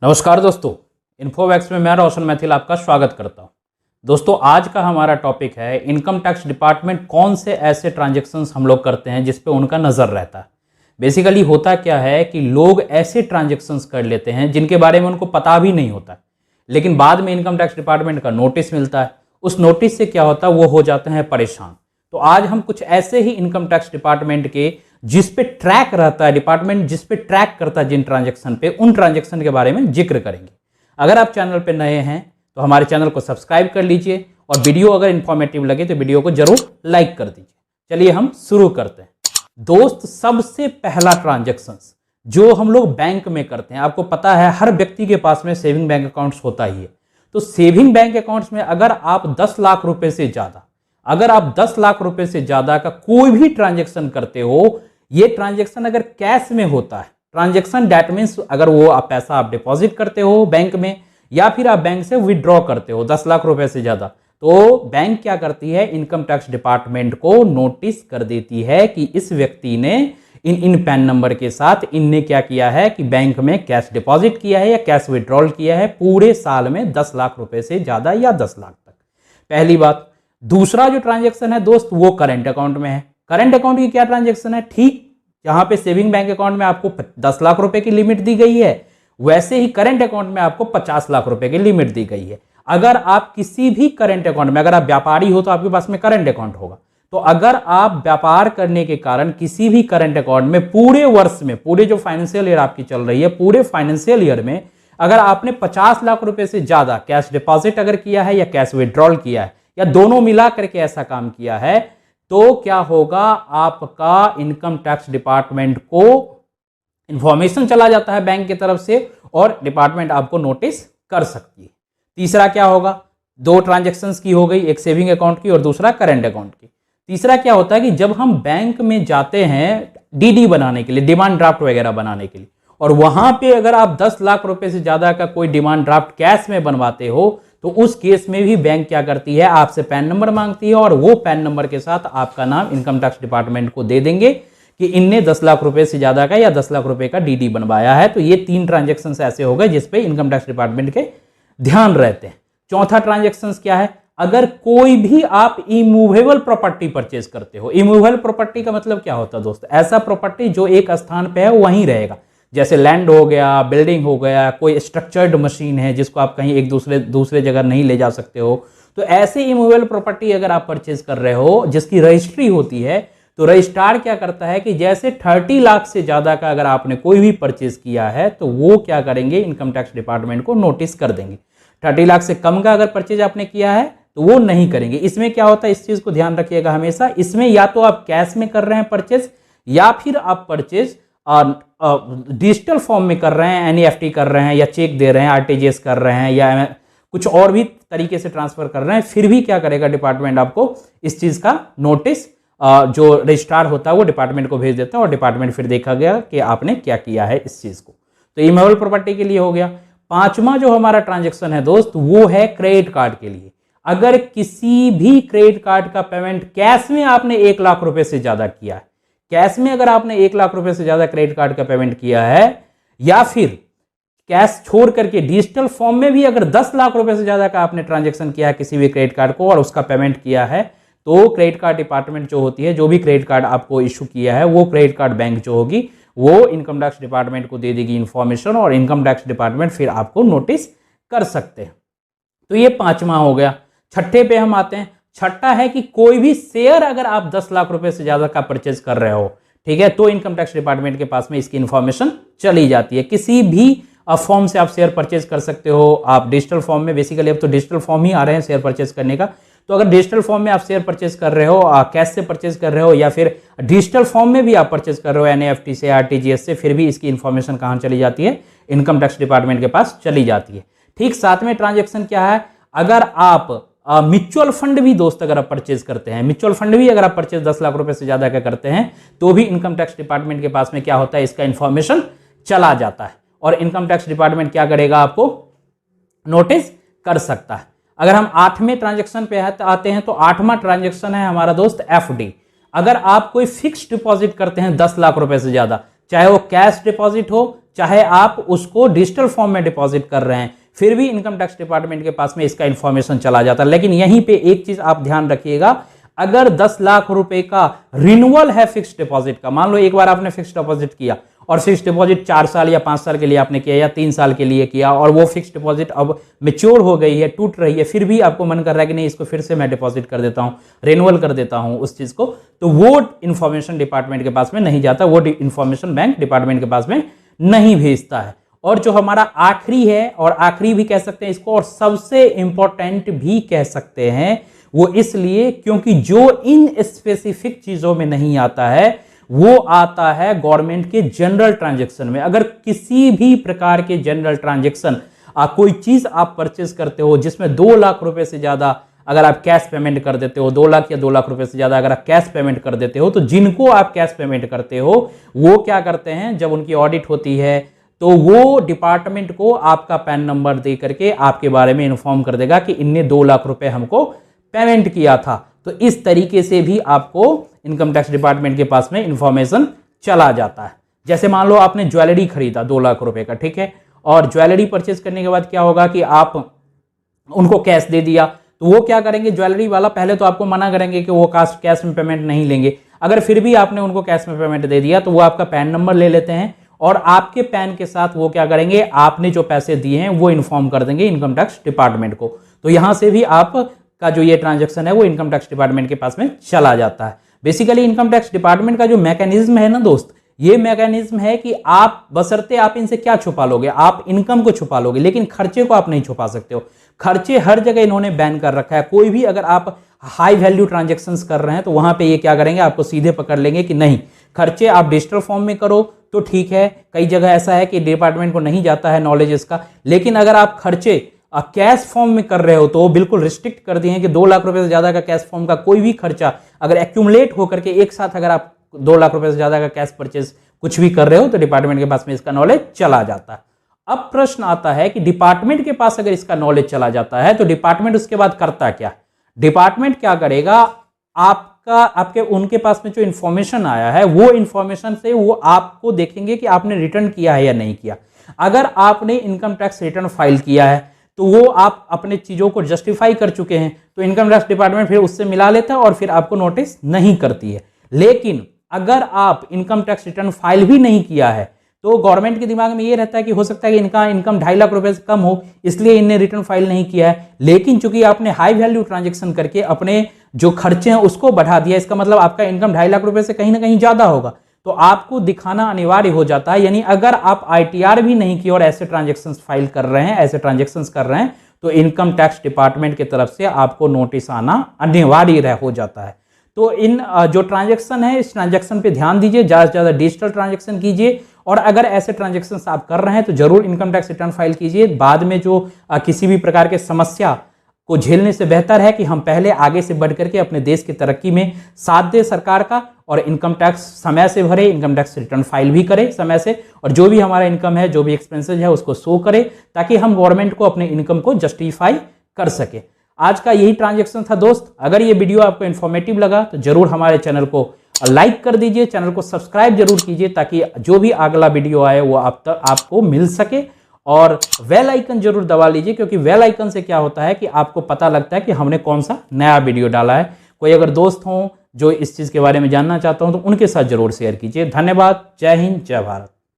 नमस्कार दोस्तों, इन्फोवैक्स में मैं रोशन मैथिल आपका स्वागत करता हूं। दोस्तों, आज का हमारा टॉपिक है इनकम टैक्स डिपार्टमेंट कौन से ऐसे ट्रांजैक्शंस हम लोग करते हैं जिस पे उनका नज़र रहता है। बेसिकली होता क्या है कि लोग ऐसे ट्रांजैक्शंस कर लेते हैं जिनके बारे में उनको पता भी नहीं होता है, लेकिन बाद में इनकम टैक्स डिपार्टमेंट का नोटिस मिलता है। उस नोटिस से क्या होता है, वो हो जाते हैं परेशान। तो आज हम कुछ ऐसे ही इनकम टैक्स डिपार्टमेंट के जिस पे ट्रैक रहता है, डिपार्टमेंट जिस पे ट्रैक करता है जिन ट्रांजैक्शन पे, उन ट्रांजैक्शन के बारे में जिक्र करेंगे। अगर आप चैनल पे नए हैं तो हमारे चैनल को सब्सक्राइब कर लीजिए और वीडियो अगर इंफॉर्मेटिव लगे तो वीडियो को जरूर लाइक कर दीजिए। चलिए हम शुरू करते हैं। दोस्त, सबसे पहला ट्रांजैक्शन जो हम लोग बैंक में करते हैं, आपको पता है हर व्यक्ति के पास में सेविंग बैंक अकाउंट्स होता ही है। तो सेविंग बैंक अकाउंट्स में अगर आप 10 लाख रुपए से ज्यादा, अगर आप 10 लाख रुपए से ज्यादा का कोई भी ट्रांजैक्शन करते हो, ये ट्रांजैक्शन अगर कैश में होता है, ट्रांजैक्शन दैट मींस अगर वो आप पैसा आप डिपॉजिट करते हो बैंक में या फिर आप बैंक से विड्रॉ करते हो 10 लाख रुपए से ज्यादा, तो बैंक क्या करती है, इनकम टैक्स डिपार्टमेंट को नोटिस कर देती है कि इस व्यक्ति ने इन पैन नंबर के साथ इनने क्या किया है कि बैंक में कैश डिपॉजिट किया है या कैश विड्रॉल किया है पूरे साल में 10 लाख रुपए से ज्यादा या 10 लाख तक। पहली बात। दूसरा जो ट्रांजैक्शन है दोस्त, वो करंट अकाउंट में है। करंट अकाउंट की क्या ट्रांजैक्शन है, ठीक जहां पे सेविंग बैंक अकाउंट में आपको 10 लाख रुपए की लिमिट दी गई है, वैसे ही करंट अकाउंट में आपको 50 लाख रुपए की लिमिट दी गई है। अगर आप किसी भी करंट अकाउंट में, अगर आप व्यापारी हो तो आपके पास में करंट अकाउंट होगा, तो अगर आप व्यापार करने के कारण किसी भी करंट अकाउंट में पूरे वर्ष में, पूरे जो फाइनेंशियल ईयर आपकी चल रही है, पूरे फाइनेंशियल ईयर में अगर आपने 50 लाख रुपए से ज्यादा कैश डिपॉजिट अगर किया है या कैश विड्रॉल किया है या दोनों मिला करके ऐसा काम किया है, तो क्या होगा, आपका इनकम टैक्स डिपार्टमेंट को इंफॉर्मेशन चला जाता है बैंक की तरफ से और डिपार्टमेंट आपको नोटिस कर सकती है। तीसरा क्या होगा, दो ट्रांजैक्शंस की हो गई, एक सेविंग अकाउंट की और दूसरा करंट अकाउंट की। तीसरा क्या होता है कि जब हम बैंक में जाते हैं डीडी बनाने के लिए, डिमांड ड्राफ्ट वगैरह बनाने के लिए, और वहां पे अगर आप 10 लाख रुपए से ज्यादा का कोई डिमांड ड्राफ्ट कैश में बनवाते हो, तो उस केस में भी बैंक क्या करती है, आपसे पैन नंबर मांगती है और वो पैन नंबर के साथ आपका नाम इनकम टैक्स डिपार्टमेंट को दे देंगे कि इनने 10 लाख रुपए से ज्यादा का या 10 लाख रुपए का डीडी बनवाया है। तो ये 3 ट्रांजैक्शन ऐसे हो गए जिसपे इनकम टैक्स डिपार्टमेंट के ध्यान रहते हैं। चौथा ट्रांजैक्शन क्या है, अगर कोई भी आप इमूवेबल प्रॉपर्टी परचेज करते हो। इमूवेबल प्रॉपर्टी का मतलब क्या होता है दोस्त, ऐसा प्रॉपर्टी जो एक स्थान पे है वहीं रहेगा, जैसे लैंड हो गया, बिल्डिंग हो गया, कोई स्ट्रक्चर्ड मशीन है जिसको आप कहीं एक दूसरे जगह नहीं ले जा सकते हो। तो ऐसे इमूवेबल प्रॉपर्टी अगर आप परचेज कर रहे हो जिसकी रजिस्ट्री होती है, तो रजिस्ट्रार क्या करता है कि जैसे 30 लाख से ज्यादा का अगर आपने कोई भी परचेज किया है तो वो क्या करेंगे, इनकम टैक्स डिपार्टमेंट को नोटिस कर देंगे। 30 लाख से कम का अगर परचेज आपने किया है तो वो नहीं करेंगे। इसमें क्या होता है, इस चीज को ध्यान रखिएगा हमेशा, इसमें या तो आप कैश में कर रहे हैं परचेज या फिर आप परचेज डिजिटल फॉर्म में कर रहे हैं, एनईएफटी कर रहे हैं या चेक दे रहे हैं, आरटीजीएस कर रहे हैं या कुछ और भी तरीके से ट्रांसफर कर रहे हैं, फिर भी क्या करेगा डिपार्टमेंट, आपको इस चीज का नोटिस जो रजिस्ट्रार होता है वो डिपार्टमेंट को भेज देता है और डिपार्टमेंट फिर देखा गया कि आपने क्या किया है इस चीज को। तो इमूवेबल प्रॉपर्टी के लिए हो गया। पांचवा जो हमारा ट्रांजेक्शन है दोस्त, वो है क्रेडिट कार्ड के लिए। अगर किसी भी क्रेडिट कार्ड का पेमेंट कैश में आपने 1 लाख रुपए से ज्यादा किया है, कैश में अगर आपने 1 लाख रुपए से ज्यादा क्रेडिट कार्ड का पेमेंट किया है, या फिर कैश छोड़ करके डिजिटल फॉर्म में भी अगर 10 लाख रुपए से ज्यादा का आपने ट्रांजैक्शन किया है किसी भी क्रेडिट कार्ड को और उसका पेमेंट किया है, तो क्रेडिट कार्ड डिपार्टमेंट जो होती है, जो भी क्रेडिट कार्ड आपको इशू किया है, वो क्रेडिट कार्ड बैंक जो होगी वो इनकम टैक्स डिपार्टमेंट को दे देगी इंफॉर्मेशन और इनकम टैक्स डिपार्टमेंट फिर आपको नोटिस कर सकते हैं। तो ये पांचवा हो गया। छठे पे हम आते हैं। छठा है कि कोई भी शेयर अगर आप 10 लाख रुपए से ज्यादा का परचेज कर रहे हो, ठीक है, तो इनकम टैक्स डिपार्टमेंट के पास में इसकी इंफॉर्मेशन चली जाती है। किसी भी फॉर्म से आप शेयर परचेज कर सकते हो, आप डिजिटल फॉर्म में, बेसिकली अब तो डिजिटल फॉर्म ही आ रहे हैं शेयर परचेज करने का, तो अगर डिजिटल फॉर्म में आप शेयर परचेज कर रहे हो, कैश से परचेज कर रहे हो या फिर डिजिटल फॉर्म में भी आप परचेज कर रहे हो एनईएफटी से, आरटीजीएस से, फिर भी इसकी इंफॉर्मेशन कहां चली जाती है, इनकम टैक्स डिपार्टमेंट के पास चली जाती है। ठीक, सातवें ट्रांजेक्शन क्या है, अगर आप म्यूचुअल फंड भी दोस्त अगर आप परचेज करते हैं, म्यूचुअल फंड भी अगर आप परचेज 10 लाख रुपए से ज्यादा का करते हैं, तो भी इनकम टैक्स डिपार्टमेंट के पास में क्या होता है, इसका इंफॉर्मेशन चला जाता है और इनकम टैक्स डिपार्टमेंट क्या करेगा, आपको नोटिस कर सकता है। अगर हम 8वें ट्रांजैक्शन पे आते हैं, तो 8वां ट्रांजैक्शन है हमारा दोस्त एफडी। अगर आप कोई फिक्स डिपॉजिट करते हैं 10 लाख रुपए से ज्यादा, चाहे वो कैश डिपॉजिट हो चाहे आप उसको डिजिटल फॉर्म में डिपॉजिट कर रहे हैं, फिर भी इनकम टैक्स डिपार्टमेंट के पास में इसका इंफॉर्मेशन चला जाता है। लेकिन यहीं पे एक चीज आप ध्यान रखिएगा, अगर 10 लाख रुपए का रिन्यूअल है फिक्स्ड डिपॉजिट का, मान लो एक बार आपने फिक्स्ड डिपॉजिट किया और फिक्स्ड डिपॉजिट 4 साल या 5 साल के लिए आपने किया या 3 साल के लिए किया, और वो फिक्स्ड डिपॉजिट अब मैच्योर हो गई है, टूट रही है, फिर भी आपको मन कर रहा है कि नहीं इसको फिर से मैं डिपॉजिट कर देता हूं, रिन्यूअल कर देता हूं उस चीज को, तो वो इंफॉर्मेशन डिपार्टमेंट के पास में नहीं जाता, वो इंफॉर्मेशन बैंक डिपार्टमेंट के पास में नहीं भेजता है। और जो हमारा आखिरी है, और आखिरी भी कह सकते हैं इसको और सबसे इंपॉर्टेंट भी कह सकते हैं, वो इसलिए क्योंकि जो इन स्पेसिफिक चीजों में नहीं आता है वो आता है गवर्नमेंट के जनरल ट्रांजैक्शन में। अगर किसी भी प्रकार के जनरल ट्रांजैक्शन, कोई चीज आप परचेज करते हो जिसमें 2 लाख रुपए से ज्यादा अगर आप कैश पेमेंट कर देते हो, 2 लाख या 2 लाख रुपए से ज्यादा अगर आप कैश पेमेंट कर देते हो, तो जिनको आप कैश पेमेंट करते हो वो क्या करते हैं, जब उनकी ऑडिट होती है तो वो डिपार्टमेंट को आपका पैन नंबर दे करके आपके बारे में इन्फॉर्म कर देगा कि इनने 2 लाख रुपए हमको पेमेंट किया था। तो इस तरीके से भी आपको इनकम टैक्स डिपार्टमेंट के पास में इंफॉर्मेशन चला जाता है। जैसे मान लो आपने ज्वेलरी खरीदा 2 लाख रुपए का, ठीक है, और ज्वेलरी परचेज करने के बाद क्या होगा कि आप उनको कैश दे दिया, तो वो क्या करेंगे, ज्वेलरी वाला पहले तो आपको मना करेंगे कि वो कैश में पेमेंट नहीं लेंगे। अगर फिर भी आपने उनको कैश में पेमेंट दे दिया तो वो आपका पैन नंबर ले लेते हैं और आपके पैन के साथ वो क्या करेंगे, आपने जो पैसे दिए हैं वो इन्फॉर्म कर देंगे इनकम टैक्स डिपार्टमेंट को। तो यहां से भी आपका जो ये ट्रांजैक्शन है वो इनकम टैक्स डिपार्टमेंट के पास में चला जाता है। बेसिकली इनकम टैक्स डिपार्टमेंट का जो मैकेनिज्म है ना दोस्त, ये मैकेनिज्म है कि आप बशर्ते आप इनसे क्या छुपा लोगे, आप इनकम को छुपा लोगे, लेकिन खर्चे को आप नहीं छुपा सकते हो। खर्चे हर जगह इन्होंने बैन कर रखा है। कोई भी अगर आप हाई वैल्यू ट्रांजैक्शंस कर रहे हैं तो वहां पे ये क्या करेंगे, आपको सीधे पकड़ लेंगे कि नहीं, खर्चे आप डिजिटल फॉर्म में करो तो ठीक है। कई जगह ऐसा है कि डिपार्टमेंट को नहीं जाता है नॉलेज इसका, लेकिन अगर आप खर्चे कैश फॉर्म में कर रहे हो तो बिल्कुल रिस्ट्रिक्ट कर दिए हैं कि 2 लाख रुपए से ज्यादा का कैश फॉर्म का कोई भी खर्चा अगर एक्यूमुलेट होकर के एक साथ अगर आप 2 लाख रुपए से ज्यादा का कैश परचेज कुछ भी कर रहे हो तो डिपार्टमेंट के पास में इसका नॉलेज चला जाता है। अब प्रश्न आता है कि डिपार्टमेंट के पास अगर इसका नॉलेज चला जाता है तो डिपार्टमेंट उसके बाद करता क्या? डिपार्टमेंट क्या करेगा, आपके उनके पास में जो इंफॉर्मेशन आया है वो इंफॉर्मेशन से वो आपको देखेंगे कि आपने रिटर्न किया है या नहीं किया। अगर आपने इनकम टैक्स रिटर्न फाइल किया है तो वो आप अपने चीजों को जस्टिफाई कर चुके हैं, तो इनकम टैक्स डिपार्टमेंट फिर उससे मिला लेता है और फिर आपको नोटिस नहीं करती है। लेकिन अगर आप इनकम टैक्स रिटर्न फाइल भी नहीं किया है तो गवर्नमेंट के दिमाग में ये रहता है कि हो सकता है कि इनका इनकम 2.5 लाख रुपए से कम हो, इसलिए इनने रिटर्न फाइल नहीं किया है। लेकिन चूंकि आपने हाई वैल्यू ट्रांजैक्शन करके अपने जो खर्चे हैं उसको बढ़ा दिया, इसका मतलब आपका इनकम 2.5 लाख रुपए से कहीं ना कहीं ज्यादा होगा, तो आपको दिखाना अनिवार्य हो जाता है। यानी अगर आप ITR भी नहीं किए और ऐसे ट्रांजैक्शन फाइल कर रहे हैं, ऐसे ट्रांजैक्शन कर रहे हैं, तो इनकम टैक्स डिपार्टमेंट की तरफ से आपको नोटिस आना अनिवार्य हो जाता है। तो इन जो ट्रांजैक्शन है इस ट्रांजैक्शन पे ध्यान दीजिए, ज्यादा से ज्यादा डिजिटल ट्रांजैक्शन कीजिए, और अगर ऐसे ट्रांजैक्शन आप कर रहे हैं तो जरूर इनकम टैक्स रिटर्न फाइल कीजिए। बाद में जो किसी भी प्रकार के समस्या को झेलने से बेहतर है कि हम पहले आगे से बढ़ करके अपने देश की तरक्की में साथ दे सरकार का, और इनकम टैक्स समय से भरे, इनकम टैक्स रिटर्न फाइल भी करें समय से, और जो भी हमारा इनकम है, जो भी एक्सपेंसेस है उसको शो करें ताकि हम गवर्नमेंट को अपने इनकम को जस्टिफाई कर सके। आज का यही ट्रांजैक्शन था दोस्त। अगर ये वीडियो आपको इन्फॉर्मेटिव लगा तो जरूर हमारे चैनल को लाइक कर दीजिए, चैनल को सब्सक्राइब जरूर कीजिए ताकि जो भी अगला वीडियो आए वो आपको मिल सके, और बेल आइकन जरूर दबा लीजिए, क्योंकि बेल आइकन से क्या होता है कि आपको पता लगता है कि हमने कौन सा नया वीडियो डाला है। कोई अगर दोस्त हो जो इस चीज के बारे में जानना चाहता हूं तो उनके साथ जरूर शेयर कीजिए। धन्यवाद। जय हिंद, जय भारत।